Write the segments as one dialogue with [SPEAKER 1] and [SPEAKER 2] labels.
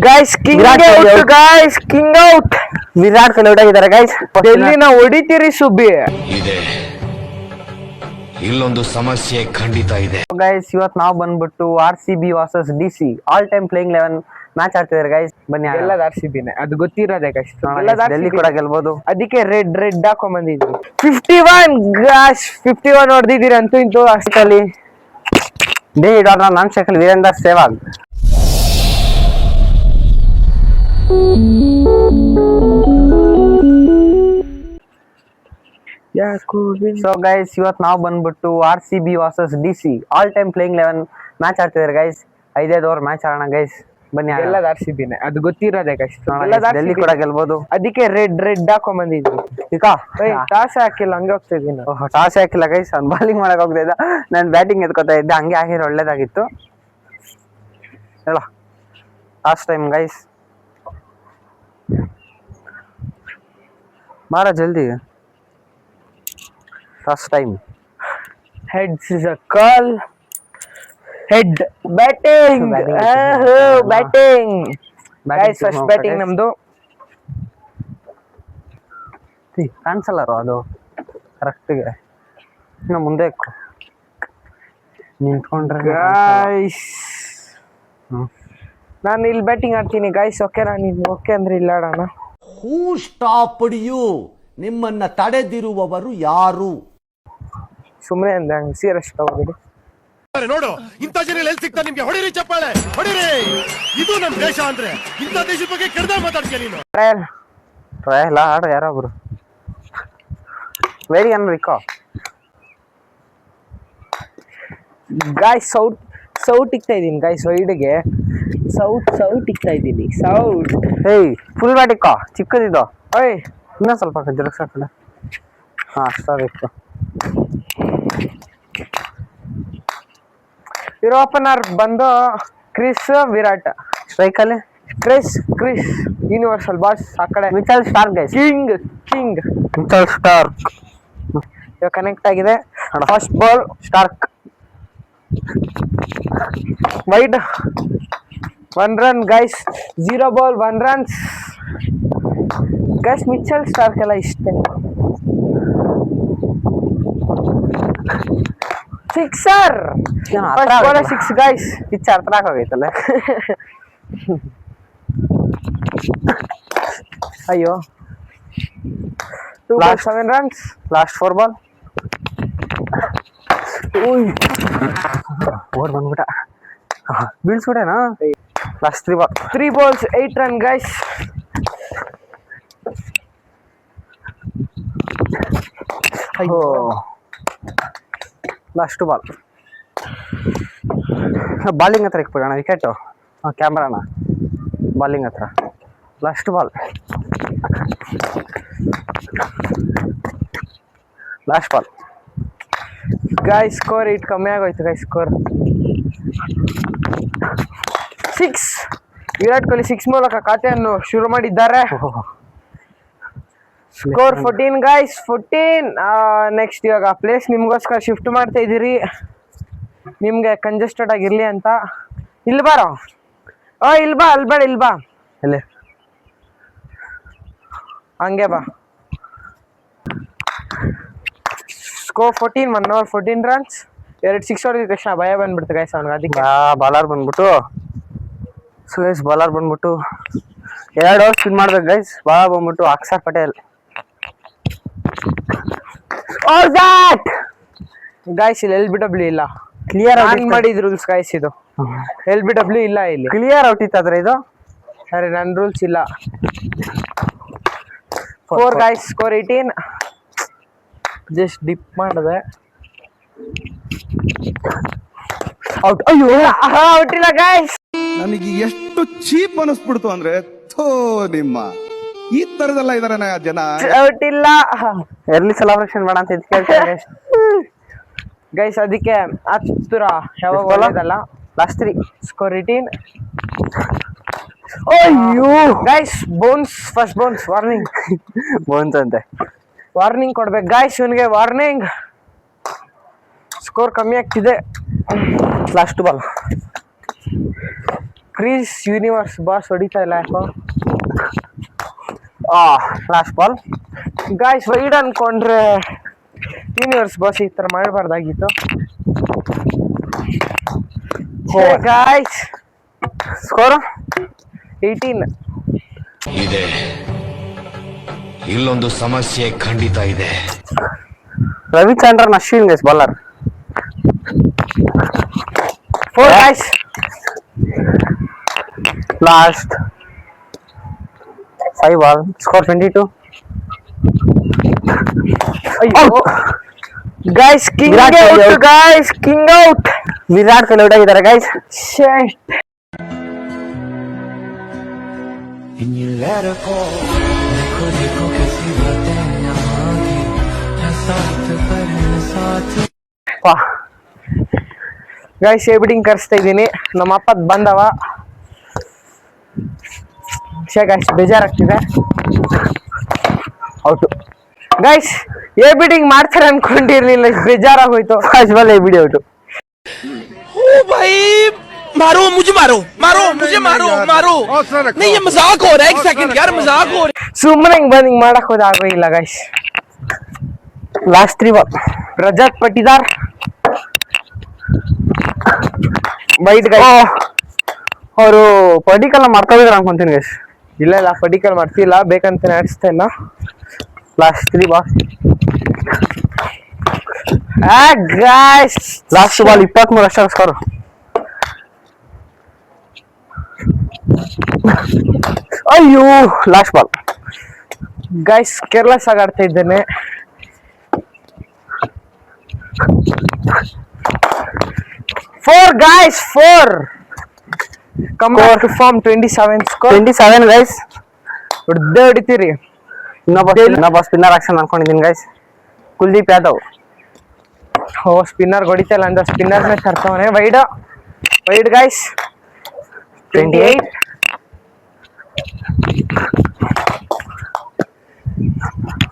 [SPEAKER 1] Guys king out, guys king out.
[SPEAKER 2] Virat Kohli out ಆಗಿದ್ದಾರೆ guys.
[SPEAKER 1] ಡೆಲ್ಲಿನ ಹೊಡಿತೀರಿ Subbi.
[SPEAKER 3] ಇದೆ ಇಲ್ಲೊಂದು ಸಮಸ್ಯೆ ಖಂಡಿತ ಇದೆ
[SPEAKER 2] ಗೈಸ್. ಇವತ್ತು ನಾವು ಬಂದ್ಬಿಟ್ಟು RCB versus DC all time playing 11 match ಆಡ್ತಿದ್ದಾರೆ ಗೈಸ್. ಬನ್ನಿ
[SPEAKER 1] ಎಲ್ಲದ RCBನೇ, ಅದು ಗೊತ್ತಿರೋದೇ ಗೈಸ್.
[SPEAKER 2] ಡೆಲ್ಲಿ ಕೂಡ ಗೆಲ್ಬಹುದು,
[SPEAKER 1] ಅದಕ್ಕೆ ರೆಡ್ ಹಾಕೊಂಡ್ ಬಂದಿದ್ವಿ. 51 ಗಾಶ್ 51 ಹೊಡೆದಿದ್ದೀರಿ ಅಂತೂ ಇಂತೂ.
[SPEAKER 2] ಅಷ್ಟಲ್ಲಿ ಡೇ ಹಿಡೋರ್ ನಾನ್ ಶೇಖಲ್ ವೀರೇಂದರ್ ಸೆಹ್ವಾಗ್. ಸೊ ಗೈಸ್, ಇವತ್ತು ನಾವು ಬಂದ್ಬಿಟ್ಟು RCB versus DC all time playing 11 match ಆಡ್ತಿದ್ದಾರೆ ಗೈಸ್. 5 ಓವರ್ ಮ್ಯಾಚ್ ಆಡೋಣ ಗೈಸ್. ಬನ್ನಿ
[SPEAKER 1] ಎಲ್ಲದ RCBನೇ, ಅದು ಗೊತ್ತಿರೋದೇ ಗೈಸ್.
[SPEAKER 2] ಡೆಲ್ಲಿ ಕೂಡ ಗೆಲ್ಬಹುದು,
[SPEAKER 1] ಅದಕ್ಕೆ ರೆಡ್ ಹಾಕೊಂಡ್ ಬಂದಿದ್ವಿ.
[SPEAKER 2] ಈಗ
[SPEAKER 1] ಟಾಸ್ ಹಾಕಿಲ್ಲ, ಹಂಗೆ ಹೋಗ್ತಾ ಇದೀನಿ.
[SPEAKER 2] ಟಾಸ್ ಹಾಕಿಲ್ಲ ಗೈಸ್, ಅವ್ನು ಬಾಲಿಂಗ್ ಮಾಡಕ್ ಹೋಗ್ತಾ ಇದ್ದ, ನಾನು ಬ್ಯಾಟಿಂಗ್ ಎತ್ಕೋತಾ ಇದ್ದೆ. ಹಂಗೆ ಆಗಿರೋ ಒಳ್ಳೇದಾಗಿತ್ತು. ಹೇಳ ಲಾಸ್ಟ್ ಟೈಮ್ ಗೈಸ್, ಬಾರ ಜಲ್ದಿ. First time
[SPEAKER 1] heads is a call. Head batting, batting guys. First batting ನಮ್ದು.
[SPEAKER 2] ಕಾಣಿಸಲ್ಲ ಅದು ಕರೆಕ್ಟ್ಗೆ. ಇನ್ನು ಮುಂದೆ ನಿಂತ್ಕೊಂಡ್ರೆ
[SPEAKER 1] ಗೈಸ್ ನಾನು ಇಲ್ಲಿ ಬ್ಯಾಟಿಂಗ್ ಆಡ್ತೀನಿ ಗೈಸ್. ಓಕೆನಾ? ನೀನು ಓಕೆ ಅಂದ್ರೆ ಇಲ್ಲ ಆಡೋಣ.
[SPEAKER 4] ಹೂ ಸ್ಟಾಪ್ಡ್ ಯು? ನಿಮ್ಮನ್ನ ತಡೆದಿರುವವರು ಯಾರು?
[SPEAKER 1] ಸುಮ್ಮನೆ ಅಂದೆ, ಹಂಗೆ ಸೀರಿಯಸ್ ತಗೋಬೇಡಿ.
[SPEAKER 5] ನೋಡು, ಇಂಥ ಜನ ಎಲ್ಲಿ ಸಿಗ್ತಾ ನಿಮ್ಗೆ? ಹೊಡಿರಿ ಚಪ್ಪಾಳೆ, ಹೊಡಿರಿ. ಇದು ನಮ್ ದೇಶ ಅಂದ್ರೆ ಇಂಥ ದೇಶದ ಬಗ್ಗೆ ಕೆಡ್ದ ಮಾತಾಡ್ತೀಯ ನೀನು.
[SPEAKER 2] ಟ್ರಯಲ್ ಆಡು ಯಾರೊಬ್ರು. Very ಅನ್ರಿಕೋ
[SPEAKER 1] guys. ಸೌಟ್ ಇಕ್ತಾ ಇದೀನಿ ಗಾಯ್ಸ್. ವೈಡ್ಗೆ ಸೌಟ್ ಇಕ್ತಾ ಇದ್ದೀನಿ. ಸೌಟ್
[SPEAKER 2] ಏಯ್ ಫುಲ್ ಬ್ಯಾಟಿಕ್ಕೋ, ಚಿಕ್ಕದಿದ್ದು.
[SPEAKER 1] ಓಯ್
[SPEAKER 2] ಇನ್ನೂ ಸ್ವಲ್ಪ ಜರುಗ್ಸ ಕಡೆ. ಹಾಂ ಅಷ್ಟಾದಿತ್ತು.
[SPEAKER 1] ಇರೋ ಓಪನರ್ ಬಂದು ಕ್ರಿಸ್ ವಿರಾಟ್.
[SPEAKER 2] ಸ್ಟ್ರೈಕಲ್ಲಿ
[SPEAKER 1] ಕ್ರಿಸ್ ಯೂನಿವರ್ಸಲ್ ಬಾಸ್. ಆ ಕಡೆ
[SPEAKER 2] Mitchell Starc guys.
[SPEAKER 1] King
[SPEAKER 2] Mitchell Starc
[SPEAKER 1] ಇವಾಗ ಕನೆಕ್ಟ್ ಆಗಿದೆ. First ball
[SPEAKER 2] Starc
[SPEAKER 1] wide. 1 run guys. 0 ball 1 runs guys. Mitchell Starc ಎಲ್ಲ ಇಷ್ಟೇ. Sixer. First ball 6 guys.
[SPEAKER 2] Pitch ಹತ್ರ ಹೋಗೈತಲ್ಲ.
[SPEAKER 1] ಅಯ್ಯೋ. 2 ball 7 runs.
[SPEAKER 2] Last 4 ball. Over ಬಂದ್ಬಿಟ್ಟ, ಬೀಳ್ಸ್ಬಿಟ್ಟೇನಾ? Last 3 ball.
[SPEAKER 1] 3 balls 8 run guys.
[SPEAKER 2] ಅಯ್ಯೋ. Last ball. ಬಾಲಿಂಗ್ ಹತ್ರ ಇಕ್ಬಿಡೋಣ ವಿಕೆಟು. ಕ್ಯಾಮ್ರಾನ ಬಾಲಿಂಗ್ ಹತ್ರ. Last ball. Last ball
[SPEAKER 1] guys. Score 8 ಕಮ್ಮಿ ಆಗೋಯ್ತು ಗೈಸ್. ಸ್ಕೋರ್ 6. ವಿರಾಟ್ ಕೊಹ್ಲಿ 6 ಮೂಲಕ ಖಾತೆಯನ್ನು ಶುರು ಮಾಡಿದ್ದಾರೆ. Score 14 guys. 14. ನೆಕ್ಸ್ಟ್ ಇವಾಗ ಪ್ಲೇಸ್ ನಿಮ್ಗೋಸ್ಕರ ಶಿಫ್ಟ್ ಮಾಡ್ತಾ ಇದ್ದೀರಿ, ನಿಮ್ಗೆ ಕಂಜೆಸ್ಟೆಡ್ ಆಗಿರ್ಲಿ ಅಂತ. ಇಲ್ಲಿ ಬಾರೋ. ಇಲ್ಲಿ ಬಾ. ಅಲ್ಬೇಡ, ಇಲ್ಲಿ ಬಾ.
[SPEAKER 2] ಎಲ್ಲಿ?
[SPEAKER 1] ಹಂಗೆ ಬಾ. ಸ್ಕೋರ್ 14. 1 over 14 runs. 2 6 ಹೊಡೆದ ತಕ್ಷಣ ಭಯ ಬಂದ್ಬಿಡ್ತು ಗೈಸ್ ಅವ್ನಿಗೆ. ಅದಕ್ಕೆ
[SPEAKER 2] ಬಾಲರ್ ಬಂದ್ಬಿಟ್ಟು ಸುರೇಶ್ ಬಾಲರ್ ಬಂದ್ಬಿಟ್ಟು 2 ಓವರ್ ಸ್ಪಿನ್ ಮಾಡ್ಬೇಕು ಗೈಸ್. ಬಾಲರ್ ಬಂದ್ಬಿಟ್ಟು ಅಕ್ಷರ್ ಪಟೇಲ್.
[SPEAKER 1] ಗೈಸ್ ಇಲ್ಲಿ LBW ಇಲ್ಲ.
[SPEAKER 2] ಕ್ಲಿಯರ್
[SPEAKER 1] ಆನ್ ಮಾಡಿದ ರೂಲ್ಸ್ ಗೈಸ್. ಇದು LBW ಇಲ್ಲ ಇಲ್ಲಿ.
[SPEAKER 2] ಕ್ಲಿಯರ್ ಔಟ್ ಇತ್ತಾದ್ರೆ ಇದು.
[SPEAKER 1] ಅರೆ ನನ್ನ ರೂಲ್ಸ್ ಇಲ್ಲ. 4 ಗೈಸ್. ಸ್ಕೋರ್ 18. ಜಸ್ಟ್ ಡಿಪ್ ಮಾಡಿದೆ. ಔಟ್. ಅಯ್ಯೋ, ಔಟ್ ಇಲ್ಲ ಗೈಸ್.
[SPEAKER 6] ನನಗೆ ಎಷ್ಟು ಚೀಪ್ ಅನಿಸ್ಬಿಡ್ತು ಅಂದ್ರೆ, ಥೋ ನಿಮ್ಮ ಈ ತರದೆಲ್ಲ ಇದಾರೆ ಜನ.
[SPEAKER 1] ಔಟ್ ಇಲ್ಲ.
[SPEAKER 2] ಎರ್ಲಿ ಸೆಲೆಬ್ರೇಷನ್ ಮಾಡ ಅಂತ ಕೇಳ್ತಾರೆ
[SPEAKER 1] ಗೈಸ್. ಅದಕ್ಕೆ ಹತ್ತಿರ ಯಾವಾಗ ಒಳ್ಳೇದಲ್ಲ.
[SPEAKER 2] ಲಾಸ್ಟ್ 3.
[SPEAKER 1] ಸ್ಕೋರ್ 18. ಅಯ್ಯೋ guys. Bounce. First bounce. Warning.
[SPEAKER 2] Bones ಅಂತೆ.
[SPEAKER 1] ವಾರ್ನಿಂಗ್ ಕೊಡ್ಬೇಕು ಗೈಸ್ ಇವನಿಗೆ. ವಾರ್ನಿಂಗ್. ಸ್ಕೋರ್ ಕಮ್ಮಿ ಆಗ್ತಿದೆ.
[SPEAKER 2] Last ball.
[SPEAKER 1] Crease universe boss ಹೊಡಿತಾ ಇಲ್ಲ ಯಾಕೋ.
[SPEAKER 2] Last ball.
[SPEAKER 1] ಗಾಯ್ಸ್ ವೈಡ್ ಅನ್ಕೊಂಡ್ರೆ ಯೂನಿವರ್ಸ್ ಬಾಸ್ ಈ ತರ ಮಾಡಬಾರ್ದಾಗಿತ್ತು. Guys
[SPEAKER 2] score
[SPEAKER 1] 18.
[SPEAKER 3] ಇದೆ ಇಲ್ಲೊಂದು ಸಮಸ್ಯೆ ಖಂಡಿತ ಇದೆ.
[SPEAKER 2] Ravichandran Ashwin guys bowler.
[SPEAKER 1] 4 guys.
[SPEAKER 2] Last 5 ball. Score 22.
[SPEAKER 1] ಅಯ್ಯೋ guys king
[SPEAKER 2] Virat Kohli
[SPEAKER 1] out
[SPEAKER 2] out.
[SPEAKER 1] Guys, king out.
[SPEAKER 2] Virat Kohli out ಆಗಿದ್ದಾರೆ ಗೈಸ್.
[SPEAKER 1] ಗೈಸ್ ಬಿಡಿಂಗ್ ಕರ್ಸ್ತಾ ಇದ್ದೀನಿ, ನಮ್ಮ ಅಪ್ಪದ್ ಬಂದವ. ಗೈಸ್ ಬೇಜಾರಾಗ್ತಿದೆ.
[SPEAKER 2] ಔಟ್.
[SPEAKER 1] ಗೈಸ್ ಎ ಬಿಡಿಂಗ್ ಮಾಡ್ತಾರೆ ಅನ್ಕೊಂಡಿರ್ಲಿಲ್ಲ, ಬೇಜಾರಾಗೋಯ್ತು.
[SPEAKER 2] First ball video out.
[SPEAKER 7] मारो मुझे मारो मारो मुझे मारो मारो नहीं ये मजाक हो रहा है एक सेकंड यार मजाक हो रहा
[SPEAKER 1] ಸುಮ್ಮನೆ ಹಿಂಗ್ ಬಂದ್ ಹಿಂಗ್ ಮಾಡಕ್ ಹೋದ ಆಗೋಯಿಲ್ಲ guys.
[SPEAKER 2] Last 3 ball.
[SPEAKER 1] Rajat Patidar wide guys.
[SPEAKER 2] ಅವರು ಪರ್ಟಿಕಲ್ ಮಾಡ್ಕೊಂಡಿದ್ರು ಅನ್ಕೊಂತೀನಿ ಗೈಸ್.
[SPEAKER 1] ಇಲ್ಲ ಇಲ್ಲ ಪರ್ಟಿಕಲ್ ಮಾಡ್ತಿಲ್ಲ, ಬೇಕಂತ ಆಡಿಸ್ತಾ ಇಲ್ಲ.
[SPEAKER 2] Last 3 ball.
[SPEAKER 1] Guys
[SPEAKER 2] last ball 23 ಅಷ್ಟೇ ಸ್ಕೋರ್. ಅಯ್ಯೋ ಲಾಸ್ಟ್ ಬಾಲ್.
[SPEAKER 1] ಗೈಸ್ ಕೇರ್ಲೆಸ್ ಆಗಿ ಆಡ್ತಾ ಇದ್ದೇನೆ. 4 guys, 4. Come back to form. 27 score.
[SPEAKER 2] 27 guys.
[SPEAKER 1] ಹೊಡ್ದೇ ಹೊಡಿತೀರಿ.
[SPEAKER 2] ಇನ್ನೊಬ್ಬ ಸ್ಪಿನ್ನರ್ ಆಕ್ಷನ್ ಅನ್ಕೊಂಡಿದ್ದೀನಿ ಗೈಸ್. ಕುಲ್ದೀಪ್ ಯಾದವ್.
[SPEAKER 1] ಸ್ಪಿನ್ನರ್ ಹೊಡಿತಾ ಇಲ್ಲ ಅಂದ್ರೆ ಸ್ಪಿನ್ನರ್ನೇ ತರ್ತವನೆ. Wide guys 28.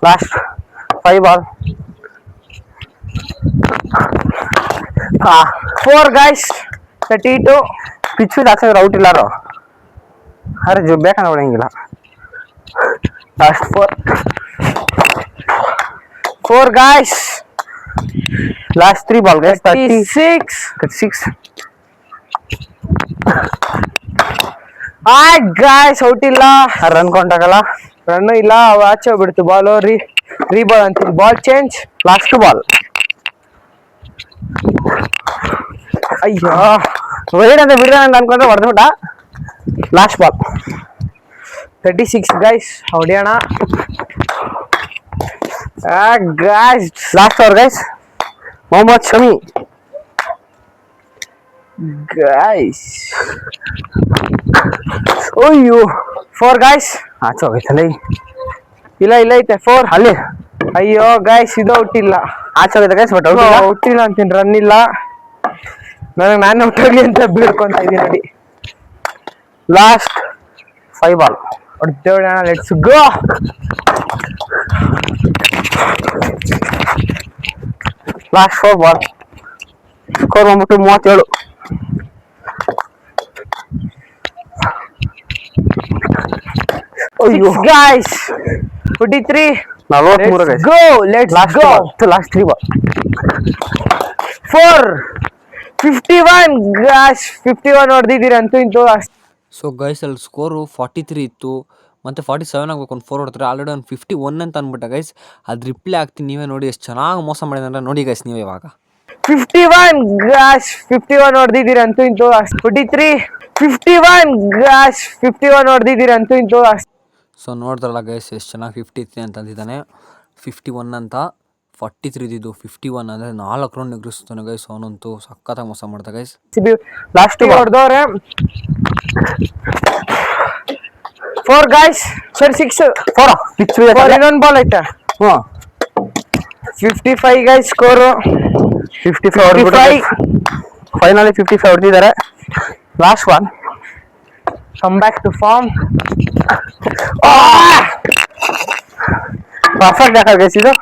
[SPEAKER 2] Last 5 ball.
[SPEAKER 1] 4 guys 32.
[SPEAKER 2] Pitch with ಹಾಕ್ಸಿದ್ರೆ ಔಟ್ ಇಲ್ಲಾರೋ. ಅರೆ ಬೇಕಂದ್ರೆ ಹೊಡೆಯಂಗಿಲ್ಲ. Last
[SPEAKER 1] 4 guys
[SPEAKER 2] last 3 ball guys.
[SPEAKER 1] 36.
[SPEAKER 2] 36.
[SPEAKER 1] Guys out ಇಲ್ಲ,
[SPEAKER 2] ರನ್ ಕೊಂಟಾಗಲ್ಲ.
[SPEAKER 1] ರನ್ ಇಲ್ಲ, ಆಚೆ ಹೋಗ್ಬಿಡ್ತು ಬಾಲ್. ರೀಬಾಲ್ ಅಂತೀನಿ. Ball change.
[SPEAKER 2] Last ball.
[SPEAKER 1] ಅಯ್ಯೋ
[SPEAKER 2] ವೈಡ್ ಅಂತ ಬಿಡ್ರ ಅಂತ ಅನ್ಕೊಂಡ್ರೆ ಹೊಡೆದ್ಬಿಟ್ಟ. Last ball.
[SPEAKER 1] 36 ಗೈಸ್ ಹೊಡಿಯೋಣ. Guys
[SPEAKER 2] last over guys. Mohammed Shami.
[SPEAKER 1] Guys
[SPEAKER 2] ಅಯ್ಯೋ
[SPEAKER 1] 4 guys.
[SPEAKER 2] ಆಚೆ ಹೋಗೈತಲ್ಲ.
[SPEAKER 1] ಇಲ್ಲ ಐತೆ 4
[SPEAKER 2] ಅಲ್ಲಿ.
[SPEAKER 1] ಅಯ್ಯೋ ಗೈಸ್ ಇದು ಔಟ್ ಇಲ್ಲ.
[SPEAKER 2] ಆಚೆ ಹೋಗೈತೆ ಗೈಸ್ ಬಟ್
[SPEAKER 1] ಔಟ್ ಇಲ್ಲ ಅಂತೀನಿ. ರನ್ ಇಲ್ಲ. ನಾನು ಔಟ್ ಆಗ್ಲಿ ಅಂತ ಬೀಳ್ಕೊಂತ ಇದೀನಿ ನೋಡಿ.
[SPEAKER 2] Last 5 ball.
[SPEAKER 1] ಹೊಡ್ದೇ ಹೊಡಿಯೋಣ. Let's go.
[SPEAKER 2] Last 4 ball. Score ಬಂದ್ಬಿಟ್ಟು 37. ಅಯ್ಯೋ
[SPEAKER 1] guys 43.
[SPEAKER 2] 43 guys.
[SPEAKER 1] Go let's
[SPEAKER 2] last
[SPEAKER 1] go.
[SPEAKER 2] Last 3 ball.
[SPEAKER 1] 4 51 guys 51 ಹೊಡೆದಿದ್ದೀರಿ ಅಂತೂ ಇಂತೂ.
[SPEAKER 8] ಸೊ ಗೈಸ್ ಅಲ್ಲಿ ಸ್ಕೋರು 43 ಇತ್ತು, ಮತ್ತು 47 ಆಗಬೇಕು. ಒಂದು 4 ಹೊಡ್ತಾರೆ. ಆಲ್ರೆಡಿ ಒಂದು 51 ಅಂತ ಅಂದ್ಬಿಟ್ಟ ಗೈಸ್. ಅದು ರಿಪ್ಲೈ ಆಗ್ತೀನಿ, ನೀವೇ ನೋಡಿ ಎಷ್ಟು ಚೆನ್ನಾಗಿ ಮೋಸ ಮಾಡಿದ್ರೆ ನೋಡಿ ಗೈಸ್ ನೀವೇ ಇವಾಗ.
[SPEAKER 1] 51 ಗಾಯ್ಸ್ 51 ಹೊಡೆದಿದ್ದೀರಿ ಅಂತೂ ಇಂತೂ. 43 51 ಗಾಯ್ಸ್ 51 ಹೊಡೆದಿದ್ದೀರಿ ಅಂತೂ ಇಂತೂ.
[SPEAKER 8] ಸೊ ನೋಡಿದ್ರಲ್ಲ ಗೈಸ್ ಎಷ್ಟು ಚೆನ್ನಾಗಿ 53 ಅಂತ ಅಂದಿದ್ದಾನೆ. 51 ಅಂತ 43 ಇದ್ದಿದ್ದು 51 ಅಂದರೆ 4 ರೌಂಡ್ ಎಗರಿಸ್ತಾನೆ ಗೈಸ್. ಅವನಂತೂ ಸಖತ್ತಾಗಿ ಮೋಸ ಮಾಡ್ತಾ ಗೈಸ್.
[SPEAKER 1] Last ಹೊಡೆದವ್ರೆ 4 guys. ಸರಿ 6 4 ಇನ್ನೊಂದು ಬಾಲ್ ಐತೆ. 55 ಗೈಸ್ ಸ್ಕೋರು.
[SPEAKER 2] 55 ಫೈನಲಿ 55 ಹೊಡೆದಿದ್ದಾರೆ. Last one.
[SPEAKER 1] Come back to form.
[SPEAKER 2] Perfect ಯಾಕೆ ಗೈಸ್ ಇದು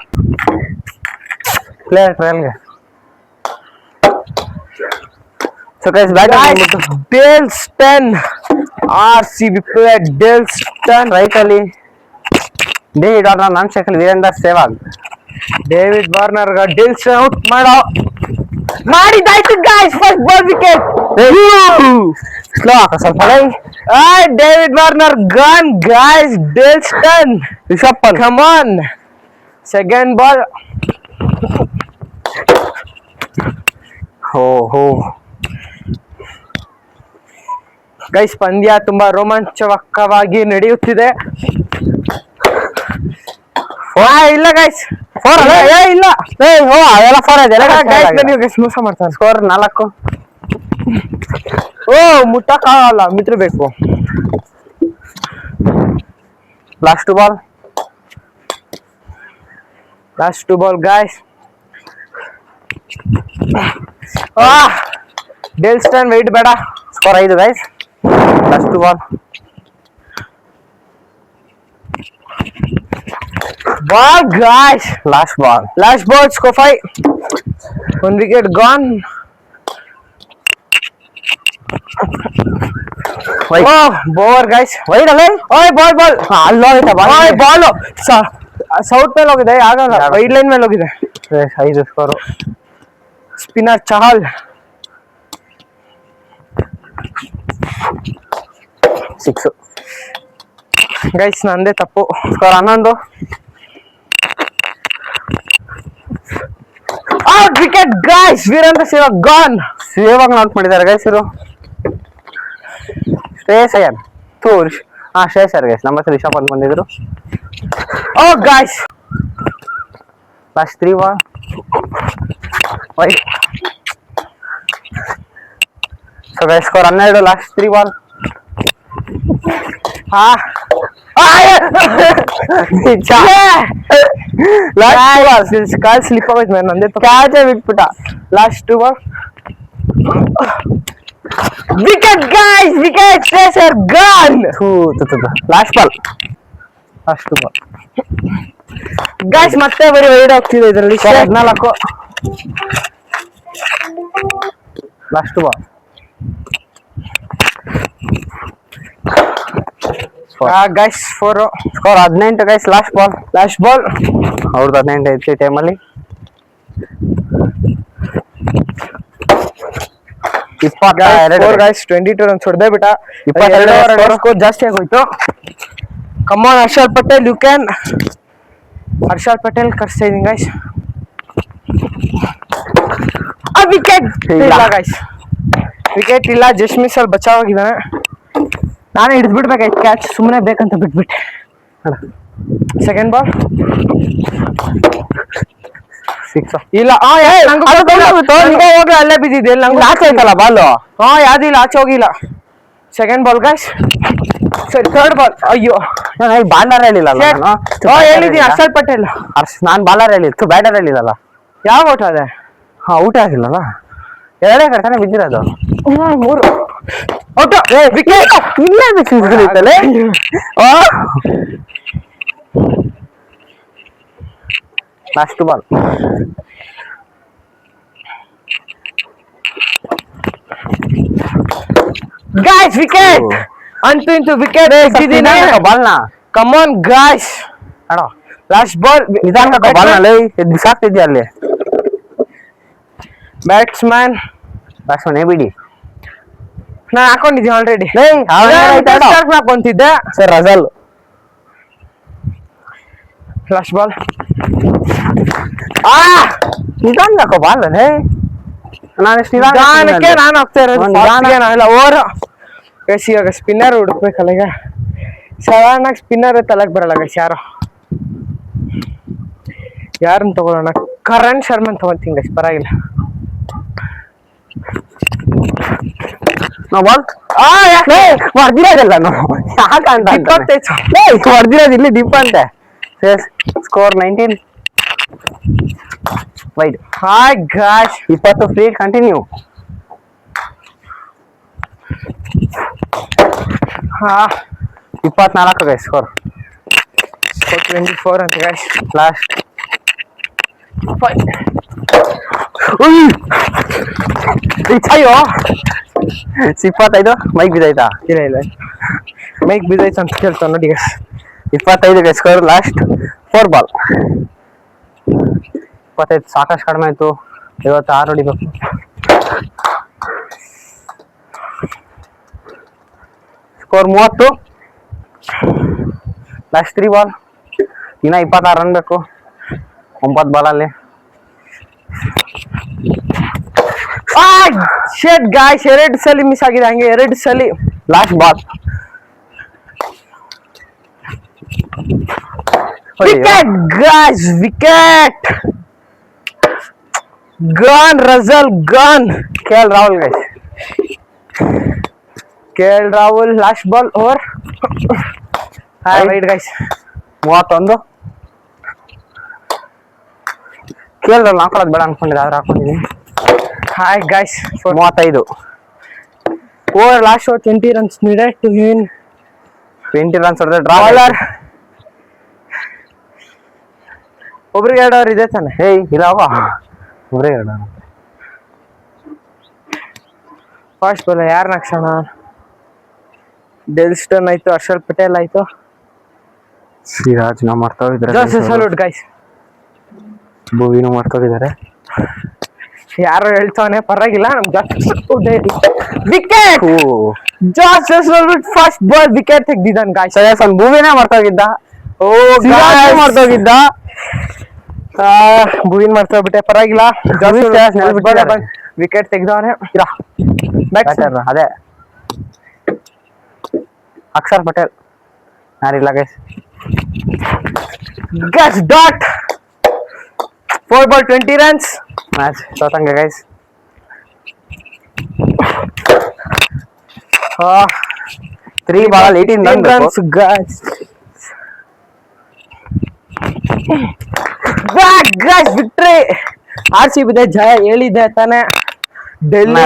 [SPEAKER 2] ಪ್ಲೇಯರ್ ಟ್ರಯಲ್ಗೆ. So guys bat
[SPEAKER 1] Dale Steyn RCB player Dale Steyn
[SPEAKER 2] right ಅಲ್ಲಿ David Warner, non-striker Virender Sehwag.
[SPEAKER 1] David Warner Dale Steyn out ಮಾಡಿದಾಯ್ತು guys. First ball wicket.
[SPEAKER 2] Slow ಹಾಕ ಸ್ವಲ್ಪ.
[SPEAKER 1] David Warner gone guys. Dale Steyn
[SPEAKER 2] Rishabh Pant.
[SPEAKER 1] Come on. Second ball.
[SPEAKER 2] ಓಹೋ
[SPEAKER 1] guys ಪಂದ್ಯ ತುಂಬಾ ರೋಮಾಂಚಕವಾಗಿ ನಡೆಯುತ್ತಿದೆ. ಇಲ್ಲ guys,
[SPEAKER 2] four ಅಲ್ಲ
[SPEAKER 1] ಇಲ್ಲ
[SPEAKER 2] ಅವೆಲ್ಲ ಫೋರ್ ಇದೆ.
[SPEAKER 1] ನೀವು ಗೈಸ್ ಮೋಸ ಮಾಡ್ತಾರೆ.
[SPEAKER 2] ಸ್ಕೋರ್ 4.
[SPEAKER 1] ಮುಟ್ಟಕ್ಕಾಗಲ್ಲ, ಮಿತ್ರ ಬೇಕು.
[SPEAKER 2] Last ball.
[SPEAKER 1] Last ball guys. Dale Steyn wait ಬೇಡ.
[SPEAKER 2] Score 5 guys. Last ball.
[SPEAKER 1] Ball guys.
[SPEAKER 2] Last ball.
[SPEAKER 1] Last ball score 5. 1 wicket gone. Bore guys.
[SPEAKER 2] Wide ಅಲ್ಲ.
[SPEAKER 1] ಬಾಲ್
[SPEAKER 2] ಅಲ್ಲೋಗಿತ್ತ
[SPEAKER 1] ಬಾಲ್ ಸೌತ್ ಮೇಲೆ ಹೋಗಿದೆ, ಆಗಲ್ಲ. ವೈಡ್ ಲೈನ್ ಮೇಲೆ ಹೋಗಿದೆ.
[SPEAKER 2] 5 ಸ್ಕೋರ್.
[SPEAKER 1] ಸ್ಪಿನ್ನರ್ ಚಹಲ್.
[SPEAKER 2] 6
[SPEAKER 1] ಗೈಸ್ ನಂದೇ ತಪ್ಪು.
[SPEAKER 2] Score 11.
[SPEAKER 1] Out wicket guys. Virendra Sehwag gone.
[SPEAKER 2] Sehwag out ಮಾಡಿದ್ದಾರೆ ಗೈಸ್. ಇವರು ಶ್ರೇಯಸ್ ಅಯ್ಯರ್ ಶ್ರೇಯಸ್ ಅಯ್ಯರ್ ಗೈಸ್. ನಮ್ಮ ಹತ್ರ ರಿಷಬ್ ಪಂತ್ ಬಂದಿದ್ರು.
[SPEAKER 1] Guys
[SPEAKER 2] last 3 ball. Wide. So guys score 12. Last 3 ball.
[SPEAKER 1] ಕಾಲ್ ಸ್ಲಿಪ್ ಆಗೋಯ್ತು ನಾನು, ನಂದೇ
[SPEAKER 2] ಕ್ಯಾಚ್ ಬಿಟ್ಬಿಟ್ಟ.
[SPEAKER 1] Last ball. Wicket guys. Wicket. Shreyas gone.
[SPEAKER 2] Last ball. Last ball
[SPEAKER 1] guys ಮತ್ತೆ ಬರೀ ವೈಡ್ ಹೋಗ್ತಿದೆ ಇದರಲ್ಲಿ.
[SPEAKER 2] 14. Last ball.
[SPEAKER 1] Guys 4.
[SPEAKER 2] Score 18 guys. Last ball.
[SPEAKER 1] Last ball.
[SPEAKER 2] ಅವ್ರದ್ದು 18 ಐತಿ ಈ ಟೈಮಲ್ಲಿ. 22
[SPEAKER 1] ಗೈಸ್. 22 ರನ್ಸ್ ಹೊಡೆದೇ ಬಿಟ್ಟ.
[SPEAKER 2] 22
[SPEAKER 1] ಸ್ಕೋರ್ ಜಾಸ್ತಿ ಆಗೋಯ್ತು. ಕಮಾನ್ ಹರ್ಷಲ್ ಪಟೇಲ್, ಯು ಕ್ಯಾನ್. ಹರ್ಷಲ್ ಪಟೇಲ್ ಕರ್ಸ್ತಾ ಇದೀನಿ ಗೈಸ್. ವಿಕೆಟ್ ಇಲ್ಲ ಗೈಸ್. ವಿಕೆಟ್ ಇಲ್ಲ. ಜಸ್ಮಿಸ್ ಅಲ್ಲಿ ಬಚಾವ್ ಆಗಿದ್ದಾನೆ. ನಾನು ಹಿಡಿದು ಬಿಡ್ಬೇಕಾಯ್ತು ಕ್ಯಾಚ್, ಸುಮ್ಮನೆ ಬೇಕಂತ ಬಿಟ್ಬಿಟ್ಟೆ. Second ball.
[SPEAKER 2] 6
[SPEAKER 1] ಇಲ್ಲ. ಹೋಗಿ ಅಲ್ಲೇ ಬಿದ್ದಿದೆ. ನಂಗೆ
[SPEAKER 2] ಆಚೆ ಐತಲ್ಲ ಬಾಲು.
[SPEAKER 1] ಯಾವ್ದಿಲ್ಲ, ಆಚೆ ಹೋಗಿಲ್ಲ. Second ball guys. ಸರಿ ಥರ್ಡ್ ಬಾಲ್. ಅಯ್ಯೋ
[SPEAKER 2] ಬಾಲರ್ ಹೇಳಿಲ್ಲ
[SPEAKER 1] ಹೇಳಿದೀನಿ. ಹರ್ಷಲ್ ಪಟೇಲ್.
[SPEAKER 2] ನಾನ್ ಬಾಲರ್ ಹೇಳಿತ್ತು, ಬ್ಯಾಟರ್ ಹೇಳಿಲ್ಲಲ್ಲ.
[SPEAKER 1] ಯಾವ ಔಟ್ ಅದೇ?
[SPEAKER 2] ಔಟ್ ಆಗಿಲ್ಲಲ್ಲ, ಎರಡೇ ಕಡೆ ಬಿದ್ದಿರೋದು.
[SPEAKER 1] 3 ಔಟ್. ವಿಕೆಟ್.
[SPEAKER 2] ಇಲ್ಲೇ ಬಿಸಿಲೇ. Last ball.
[SPEAKER 1] Guys wicket. ಅಂತೂ ಇಂತೂ ವಿಕೆಟ್
[SPEAKER 2] ಬಾಲ್ನ.
[SPEAKER 1] Come on guys.
[SPEAKER 2] ಅಡೋ
[SPEAKER 1] ಲಾಸ್ಟ್ ಬಾಲ್.
[SPEAKER 2] ನಿಧಾನ ಬಾಲ್ನಲ್ಲಿ ಬಿಸಾಕ್ತಿದ್ಯಾ ಅಲ್ಲಿ.
[SPEAKER 1] ಬ್ಯಾಟ್ಸ್ಮನ್
[SPEAKER 2] ಬಿಡಿ.
[SPEAKER 1] ನಾನು ಹಾಕೊಂಡಿದ್ದೀನಿ ಆಲ್ರೆಡಿ. ಹಾಕೊಂತಿದ್ದೆ.
[SPEAKER 2] Sir Russell.
[SPEAKER 1] Last ball.
[SPEAKER 2] ನಿಧಾನ ಹಾಕೋ ಬಾಲ್.
[SPEAKER 1] ನಿಧಾನಕ್ಕೆ ನಾನು ಹೋಗ್ತಾ ಇರೋದು. Over guys. ಇವಾಗ ಸ್ಪಿನ್ನರ್ ಹುಡುಕ್ಬೇಕಲ್ಲ. ಈಗ ಸಡನ್ ಆಗಿ ಸ್ಪಿನ್ನರ್ ತಲೆಗೆ ಬರಲ್ಲ ಗೈಸ್. ಯಾರನ್ನ ತಗೊಳ್ಳೋಣ? ಕರಣ್ ಶರ್ಮನ್ ತಗೊಂತೀನಿ ಗೈಸ್, ಪರವಾಗಿಲ್ಲ.
[SPEAKER 2] ಹೊರ್ದಿರೋದಿಲ್ಲ ಹೊರ್ದಿರೋದು ಇಲ್ಲಿ ಡಿಪ್ ಅಂತೆ. Score 19. Wide.
[SPEAKER 1] Hi gosh.
[SPEAKER 2] 20 free. Continue. 24 guys score.
[SPEAKER 1] 24 ಅಂತ ಗೈಸ್.
[SPEAKER 2] ಲಾಸ್ಟ್ ಅಯ್ಯೋ 25 ಮೈಕ್ ಬಿದ್ದೈತಾ?
[SPEAKER 1] ಇಲ್ಲ ಮೈಕ್ ಬಿದ್ದೈತೆ ಅಂತ ಕೇಳ್ತಾವ ನೋಡಿ ಗೈಸ್.
[SPEAKER 2] 25 ಸ್ಕೋರ್. Last 4 ball. 25 ಸಾಕಷ್ಟು ಕಡಿಮೆ ಆಯ್ತು. 56 ಹೊಡಿಬೇಕು. ಸ್ಕೋರ್ 30. Last 3 ball. ಇನ್ನ 26 ರನ್ ಬೇಕು 9 ಬಾಲಲ್ಲಿ.
[SPEAKER 1] ಶೇಟ್ ಗಾಯ್ಸ್, 2 ಸಲ ಮಿಸ್ ಆಗಿದೆ ಹಂಗೆ 2 ಸಲ.
[SPEAKER 2] Last ball.
[SPEAKER 1] Wicket guys, wicket gun. Russell gun.
[SPEAKER 2] KL Rahul guys.
[SPEAKER 1] KL Rahul last ball over. Right guys.
[SPEAKER 2] 31. KL Rahul ಹಾಕೊಳ್ಳೋದು ಬೇಡ ಅನ್ಕೊಂಡಿದ್ದೆ, ಆದ್ರೆ ಹಾಕೊಂಡಿದ್ದೀನಿ.
[SPEAKER 1] Hi guys.
[SPEAKER 2] 35.
[SPEAKER 1] Over last over 20 runs needed to win.
[SPEAKER 2] 20 runs ಹೊಡೆದ್ರೆ ಡ್ರಾ.
[SPEAKER 1] ಬಾಲರ್ ಒಬ್ರಿಗೆ 2 ಓವರ್ ಇದೆ ತಾನೆ?
[SPEAKER 2] ಏಯ್ ಇಲ್ಲ ಹೋಗ, ಒಬ್ಬರೇ 2.
[SPEAKER 1] ಫಾಸ್ಟ್ ಬಾಲರ್ ಯಾರು ಹಾಕ್ಸೋಣ? ಡೆಲ್ಸ್ಟನ್ ಆಯ್ತು, ಹರ್ಷಲ್ ಪಟೇಲ್ ಆಯ್ತು,
[SPEAKER 2] ಸಿರಾಜ್ ನಾವು ಮಾಡ್ತಾವಿದ್ದಾರೆ.
[SPEAKER 1] Salute guys.
[SPEAKER 2] ಭುವಿನೂ ಮಾಡ್ತಾವಿದ್ದಾರೆ.
[SPEAKER 1] ಯಾರು ಹೇಳ್ತಾವನೆ ಪರವಾಗಿಲ್ಲ, ನಮ್ ವಿಕೆಟ್. ಜಾಸ್ ಸಲ್ಯೂಟ್ ಫಸ್ಟ್ ಬಾಲ್ ವಿಕೆಟ್ ತೆಗ್ದಿದ್ದಾನೆ ಗಾಯ್ಸ್.
[SPEAKER 2] ಸಜೆಷನ್ ಭುವಿನೇ ಮಾಡ್ತಾಗಿದ್ದ.
[SPEAKER 1] ಓ
[SPEAKER 2] ಸಿರಾಜ್ ಮಾಡ್ತಾಗಿದ್ದ.
[SPEAKER 1] ಭುವಿನ್ ಮಾಡ್ತಾಬಿಟ್ಟೆ, ಪರವಾಗಿಲ್ಲ. ವಿಕೆಟ್ ತೆಗ್ದವನೆ.
[SPEAKER 2] ಬ್ಯಾಟರ್ ಅದೇ ಅಕ್ಷರ್ ಪಟೇಲ್ ಯಾರಿಲ್ಲ ಗೈಸ್.
[SPEAKER 1] ಗಸ್ ಡಾಟ್ 4 ಬಾಲ್ 20 runs.
[SPEAKER 2] ಮ್ಯಾಚ್ ಸೋತಂಗ guys. 3 ball 18 runs
[SPEAKER 1] guys. guys victory. RCB ಇದೆ ಜಯ. ಹೇಳಿದ್ದೆ ತಾನೆ ಡೆಲ್ಲಿ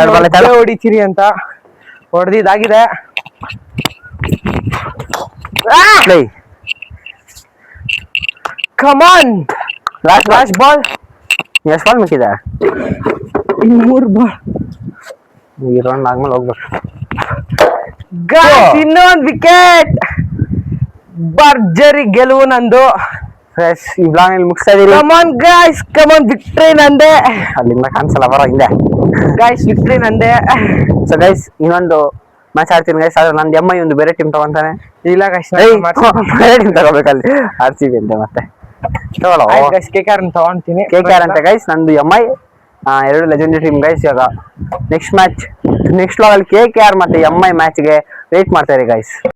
[SPEAKER 1] ಹೊಡಿತೀರಿ ಅಂತ, ಹೊಡೆದಿದ್ದಾಗಿದೆ. ಕಮಾನ್. Last ball.
[SPEAKER 2] ಎಷ್ಟು ಬಾಲ್ ಮಿಕ್ಕಿದೆ?
[SPEAKER 1] 3 ಬಾಲ್.
[SPEAKER 2] ಈ ರೌಂಡ್ ಆದ್ಮೇಲೆ ಹೋಗ್ಬೇಕು.
[SPEAKER 1] ಇನ್ನೊಂದು ವಿಕೆಟ್. ಭರ್ಜರಿ ಗೆಲುವು ನಂದು.
[SPEAKER 2] ಈ ಬ್ಲಾಗ್ ಅಲ್ಲಿ ಮುಗಿಸ್ತಾ ಇದೀರಿ.
[SPEAKER 1] ಕಮಾನ್ ಗೈಸ್, ಕಮಾನ್. ವಿಕ್ಟ್ರಿ ನಂದೆ.
[SPEAKER 2] ಅಲ್ಲಿಂದ ಕಾಣಿಸಲ್ಲ, ಬರೋ ಹಿಂದೆ
[SPEAKER 1] ಗೈಸ್. ವಿಕ್ಟ್ರಿ ನಂದೆ.
[SPEAKER 2] ಸೊ ಗೈಸ್ ಇನ್ನೊಂದು ಮ್ಯಾಚ್ ಆಡ್ತೀನಿ ಗೈಸ್. ಆದ್ರೆ ನಂದು MI ಒಂದು ಬೇರೆ ಟೀಮ್ ತಗೊಂತಾನೆ.
[SPEAKER 1] ಇಲ್ಲ ಗೈಸ್,
[SPEAKER 2] ಬೇರೆ ಟೀಮ್ ತಗೋಬೇಕಲ್ಲಿ. RCB ಅಂತ ಮತ್ತೆ ತಗೊಳ್ಳೋ.
[SPEAKER 1] KKR ತಗೊಂತೀನಿ.
[SPEAKER 2] KKR ಅಂತ ಗೈಸ್. ನಂದು MI 2 ಲೆಜೆಂಡರಿ ಟೀಮ್ ಗೈಸ್. ಇವಾಗ ನೆಕ್ಸ್ಟ್ ಮ್ಯಾಚ್, ನೆಕ್ಸ್ಟ್ ಲಾಗ್ ಅಲ್ಲಿ KKR ಮತ್ತೆ MI ಮ್ಯಾಚ್ ಗೆ ವೇಟ್ ಮಾಡ್ತಾ ಇರಿ ಗೈಸ್.